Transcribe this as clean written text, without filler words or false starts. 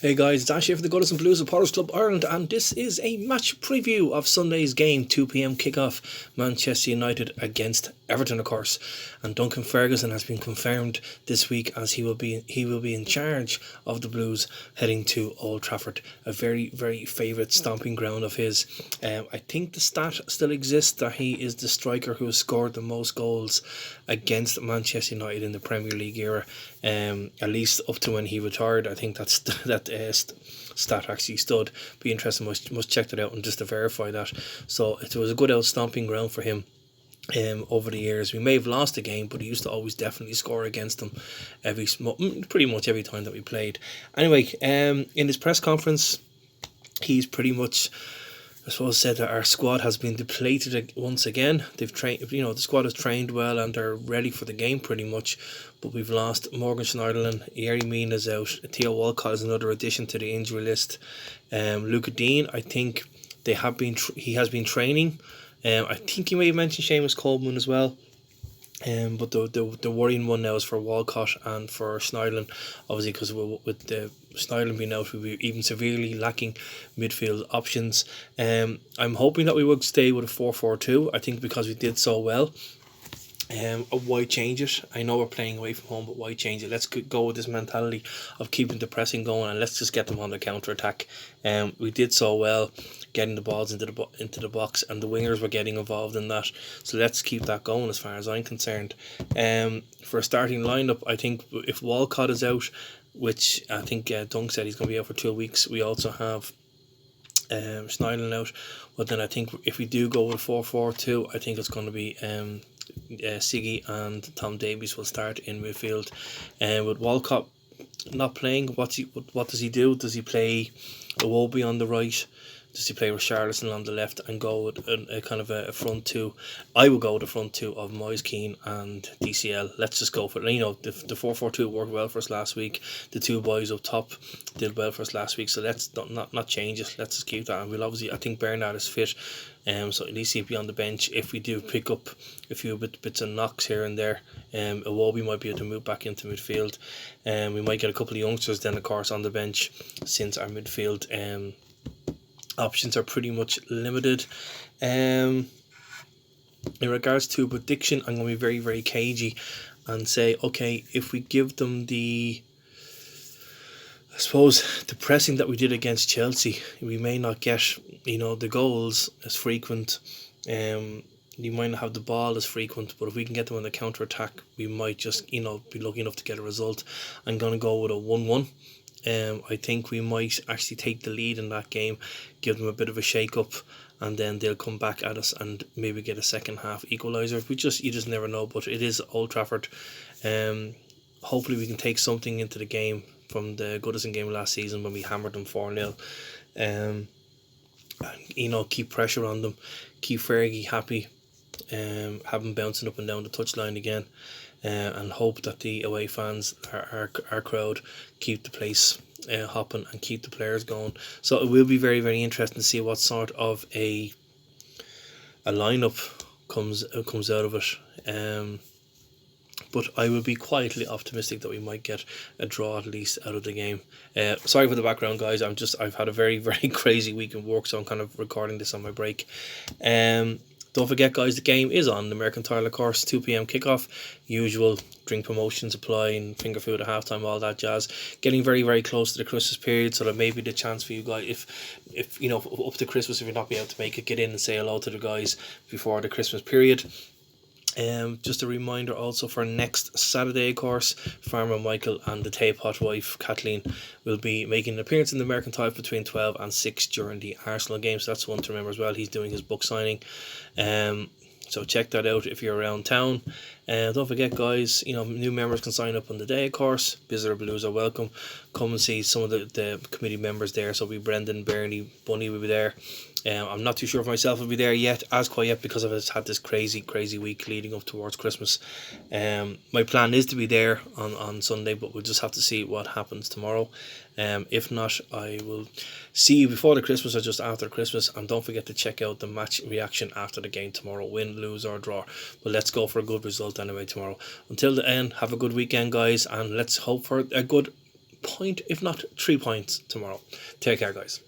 Hey guys, it's Ash here for the Goodison Blues Supporters Club Ireland, and this is a match preview of Sunday's game, 2 p.m. kickoff, Manchester United against Everton, of course. And Duncan Ferguson has been confirmed this week as he will be in charge of the Blues heading to Old Trafford, a very favourite stomping ground of his. I think the stat still exists that he is the striker who has scored the most goals against Manchester United in the Premier League era. At least up to when he retired. I think that stat actually stood. Be interesting, must check that out and just to verify that. So it was a good out stomping ground for him. Over the years, we may have lost a game, but he used to always definitely score against them pretty much every time that we played. Anyway, in his press conference, he's pretty much, I suppose, said that our squad has been depleted once again. They've trained, the squad has trained well and they're ready for the game pretty much. But we've lost Morgan Schneiderlin, Yerry Mina's out, Theo Walcott is another addition to the injury list. Luca Dean, I think he has been training. I think you may have mentioned Seamus Coleman as well. But the worrying one now is for Walcott and for Schneiderlin, obviously, because with the Schneiderlin being out, we'll be even severely lacking midfield options. I'm hoping that we would stay with a 4-4-2. I think because we did so well. Why change it? I know we're playing away from home, but why change it? Let's go with this mentality of keeping the pressing going and let's just get them on the counter attack. We did so well getting the balls into the box, and the wingers were getting involved in that. So let's keep that going as far as I'm concerned. For a starting lineup, I think if Walcott is out, which I think Dunk said he's going to be out for 2 weeks, we also have Schneiderlin out. But then I think if we do go with a 4-4-2, I think it's going to be Siggy and Tom Davies will start in midfield. With Walcott not playing, what does he do? Does he play Iwobi on the right? Does he play Richarlison on the left and go with a kind of a front two? I would go with the front two of Moise Keane and DCL. Let's just go for it. The 4-4-2 worked well for us last week. The two boys up top did well for us last week. So let's not change it. Let's just keep that. And we'll obviously, I think Bernard is fit. So at least he'll be on the bench. If we do pick up a few bits of knocks here and there, Iwobi might be able to move back into midfield. We might get a couple of youngsters then, of course, on the bench, since our midfield options are pretty much limited. In regards to prediction, I'm going to be very cagey and say, okay, if we give them the pressing that we did against Chelsea, we may not get the goals as frequent. You might not have the ball as frequent, but if we can get them on the counter attack, we might just be lucky enough to get a result. I'm going to go with a 1-1. I think we might actually take the lead in that game, give them a bit of a shake up, and then they'll come back at us and maybe get a second half equaliser. You just never know. But it is Old Trafford. Hopefully we can take something into the game from the Goodison game last season when we hammered them 4-0. Keep pressure on them, keep Fergie happy, have him bouncing up and down the touchline again. And hope that the away fans, our crowd, keep the place hopping and keep the players going. So it will be very interesting to see what sort of a lineup comes out of it. But I will be quietly optimistic that we might get a draw at least out of the game. Sorry for the background, guys. I've had a very crazy week in work, so I'm kind of recording this on my break. Don't forget, guys, the game is on the Mercantile, of course, 2 p.m. kickoff. Usual drink promotions apply and finger food at halftime, all that jazz. Getting very close to the Christmas period, so there may be the chance for you guys, if up to Christmas, if you're not be able to make it, get in and say hello to the guys before the Christmas period. Just a reminder also for next Saturday, of course, Farmer Michael and the Taypot wife Kathleen will be making an appearance in the Mercantile between 12 and 6 during the Arsenal game, so that's one to remember as well. He's doing his book signing, so check that out if you're around town. Don't forget, guys, new members can sign up on the day, of course. Visitor Blues are welcome. Come and see some of the committee members there. So we Brendan, Bernie, Bunny will be there. I'm not too sure if myself will be there yet, because I've had this crazy week leading up towards Christmas. My plan is to be there on Sunday, but we'll just have to see what happens tomorrow. If not, I will see you before the Christmas or just after Christmas. And don't forget to check out the match reaction after the game tomorrow, win, lose or draw. But let's go for a good result anyway tomorrow. Until the end, have a good weekend, guys, and let's hope for a good point, if not 3 points tomorrow. Take care, guys.